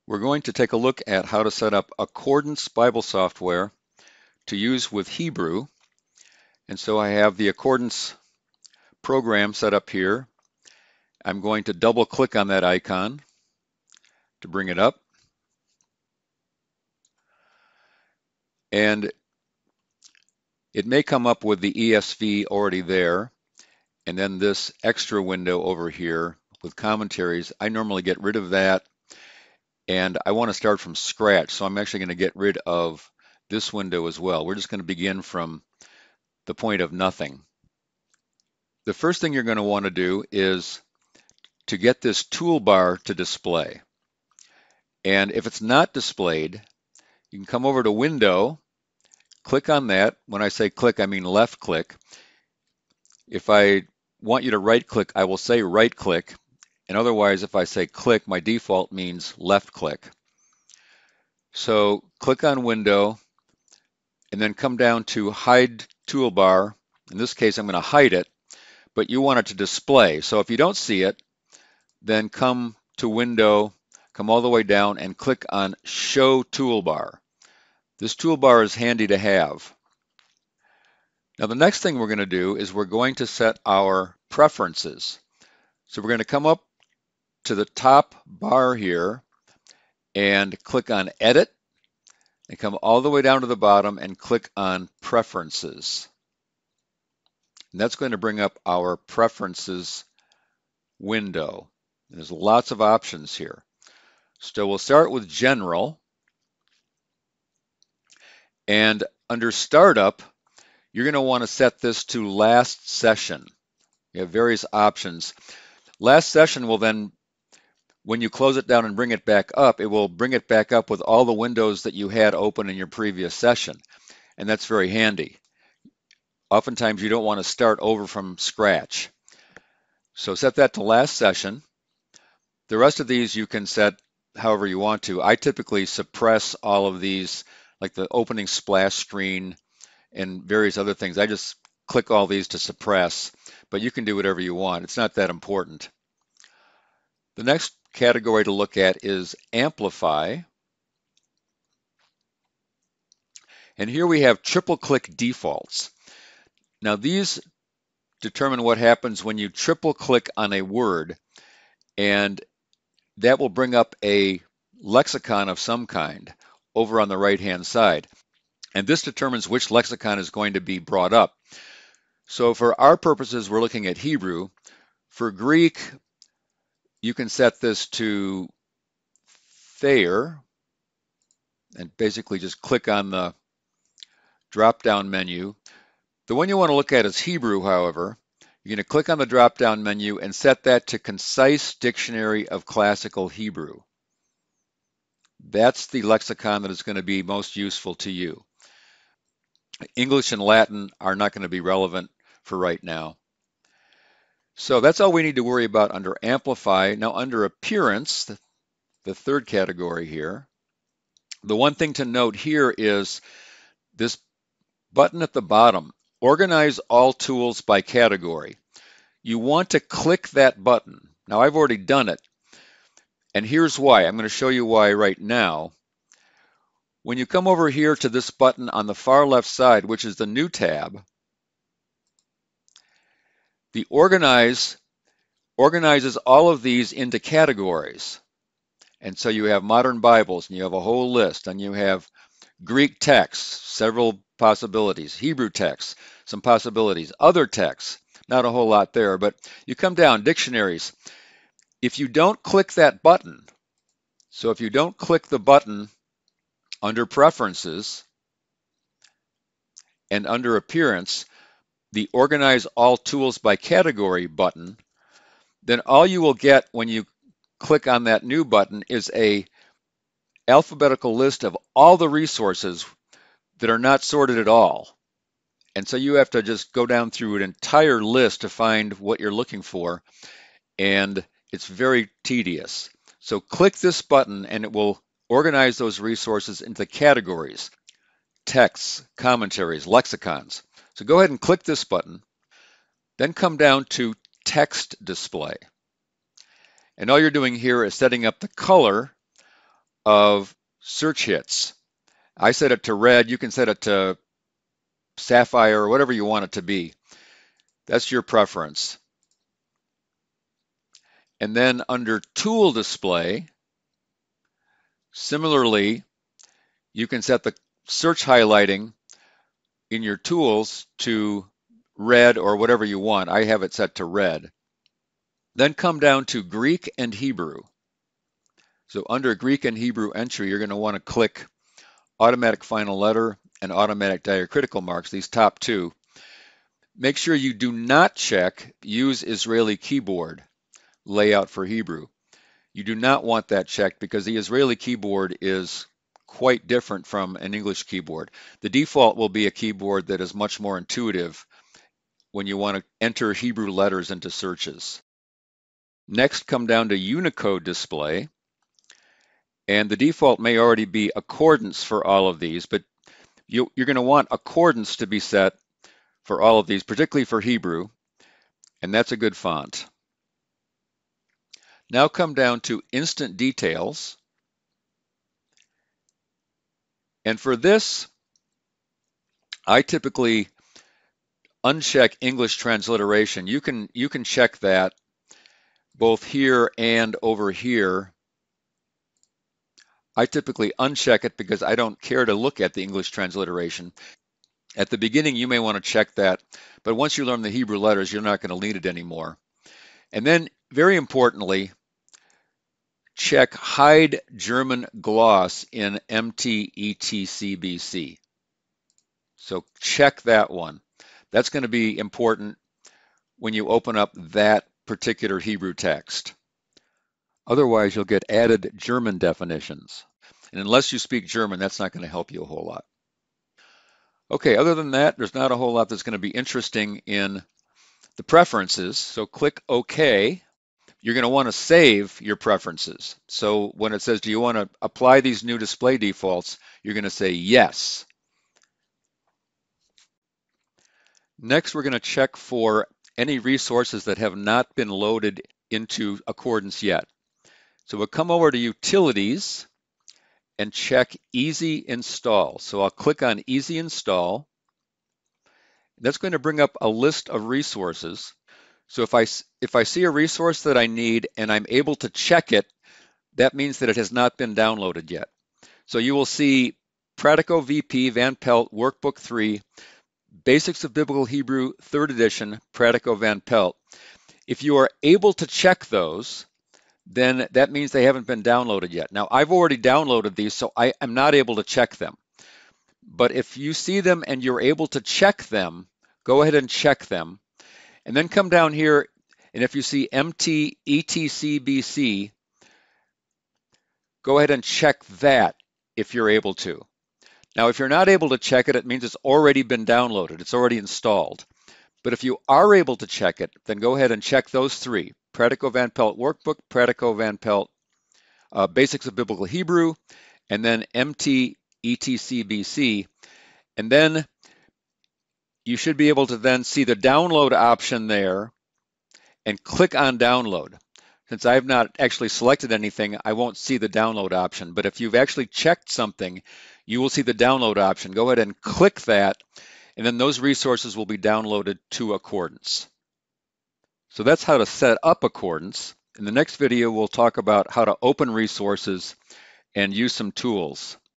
We're going to take a look at how to set up Accordance Bible software to use with Hebrew. And so I have the Accordance program set up here. I'm going to double click on that icon to bring it up. And it may come up with the ESV already there. And then this extra window over here with commentaries. I normally get rid of that. And I want to start from scratch. So I'm actually going to get rid of this window as well. We're just going to begin from the point of nothing. The first thing you're going to want to do is to get this toolbar to display. And if it's not displayed, you can come over to Window, click on that. When I say click, I mean left click. If I want you to right click, I will say right click. And otherwise, if I say click, my default means left click. So click on Window and then come down to Hide Toolbar. In this case, I'm going to hide it, but you want it to display. So if you don't see it, then come to Window, come all the way down and click on Show Toolbar. This toolbar is handy to have. Now the next thing we're going to do is we're going to set our preferences. So we're going to come up to the top bar here and click on Edit and come all the way down to the bottom and click on Preferences. And that's going to bring up our Preferences window. There's lots of options here. So we'll start with General. And under Startup, you're going to want to set this to Last Session. You have various options. Last Session will then, when you close it down and bring it back up, it will bring it back up with all the windows that you had open in your previous session. And that's very handy. Oftentimes you don't want to start over from scratch. So set that to Last Session. The rest of these you can set however you want to. I typically suppress all of these, like the opening splash screen and various other things. I just click all these to suppress, but you can do whatever you want. It's not that important. The next category to look at is Amplify. And here we have triple click defaults. Now these determine what happens when you triple click on a word, and that will bring up a lexicon of some kind over on the right hand side. And this determines which lexicon is going to be brought up. So for our purposes, we're looking at Hebrew. For Greek, you can set this to Thayer and basically just click on the drop-down menu. The one you want to look at is Hebrew, however. You're going to click on the drop-down menu and set that to Concise Dictionary of Classical Hebrew. That's the lexicon that is going to be most useful to you. English and Latin are not going to be relevant for right now. So that's all we need to worry about under Amplify. Now under Appearance, the third category here, the one thing to note here is this button at the bottom, Organize All Tools by Category. You want to click that button. Now I've already done it, and here's why. I'm going to show you why right now. When you come over here to this button on the far left side, which is the New tab, the Organize organizes all of these into categories. And so you have modern Bibles, and you have a whole list, and you have Greek texts, several possibilities, Hebrew texts, some possibilities, other texts, not a whole lot there, but you come down, dictionaries. If you don't click that button, so if you don't click the button under Preferences and under Appearance, the Organize All Tools by Category button, then all you will get when you click on that new button is a alphabetical list of all the resources that are not sorted at all. And so you have to just go down through an entire list to find what you're looking for, and it's very tedious. So click this button and it will organize those resources into categories, texts, commentaries, lexicons. So go ahead and click this button, then come down to Text Display. And all you're doing here is setting up the color of search hits. I set it to red. You can set it to sapphire or whatever you want it to be. That's your preference. And then under tool display, similarly, you can set the search highlighting in your tools to red or whatever you want. I have it set to red. Then come down to Greek and Hebrew. So under Greek and Hebrew entry, you're going to want to click automatic final letter and automatic diacritical marks, these top two. Make sure you do not check use Israeli keyboard layout for Hebrew. You do not want that checked because the Israeli keyboard is quite different from an English keyboard. The default will be a keyboard that is much more intuitive when you want to enter Hebrew letters into searches. Next, come down to Unicode display. And the default may already be accordance for all of these, but you're going to want accordance to be set for all of these, particularly for Hebrew, and that's a good font. Now come down to Instant Details. And for this, I typically uncheck English transliteration. You can check that both here and over here. I typically uncheck it because I don't care to look at the English transliteration. At the beginning, you may want to check that, but once you learn the Hebrew letters, you're not going to need it anymore. And then, very importantly, check Hide German Gloss in MT/ET/CBC. So check that one. That's going to be important when you open up that particular Hebrew text. Otherwise, you'll get added German definitions. And unless you speak German, that's not going to help you a whole lot. Okay, other than that, there's not a whole lot that's going to be interesting in the preferences. So click OK. You're going to want to save your preferences. So when it says, do you want to apply these new display defaults, you're going to say yes. Next, we're going to check for any resources that have not been loaded into Accordance yet. So we'll come over to Utilities and check Easy Install. So I'll click on Easy Install. That's going to bring up a list of resources. So if I see a resource that I need and I'm able to check it, that means that it has not been downloaded yet. So you will see Pratico VP Van Pelt Workbook 3, Basics of Biblical Hebrew 3rd edition, Pratico Van Pelt. If you are able to check those, then that means they haven't been downloaded yet. Now, I've already downloaded these, so I am not able to check them. But if you see them and you're able to check them, go ahead and check them. And then come down here, and if you see MT/ET/CBC, go ahead and check that if you're able to. Now, if you're not able to check it, it means it's already been downloaded. It's already installed. But if you are able to check it, then go ahead and check those three: Pratico Van Pelt Workbook, Pratico Van Pelt Basics of Biblical Hebrew, and then MT/ET/CBC. And then you should be able to then see the download option there and click on download. Since I have not actually selected anything, I won't see the download option. But if you've actually checked something, you will see the download option. Go ahead and click that, and then those resources will be downloaded to Accordance. So that's how to set up Accordance. In the next video, we'll talk about how to open resources and use some tools.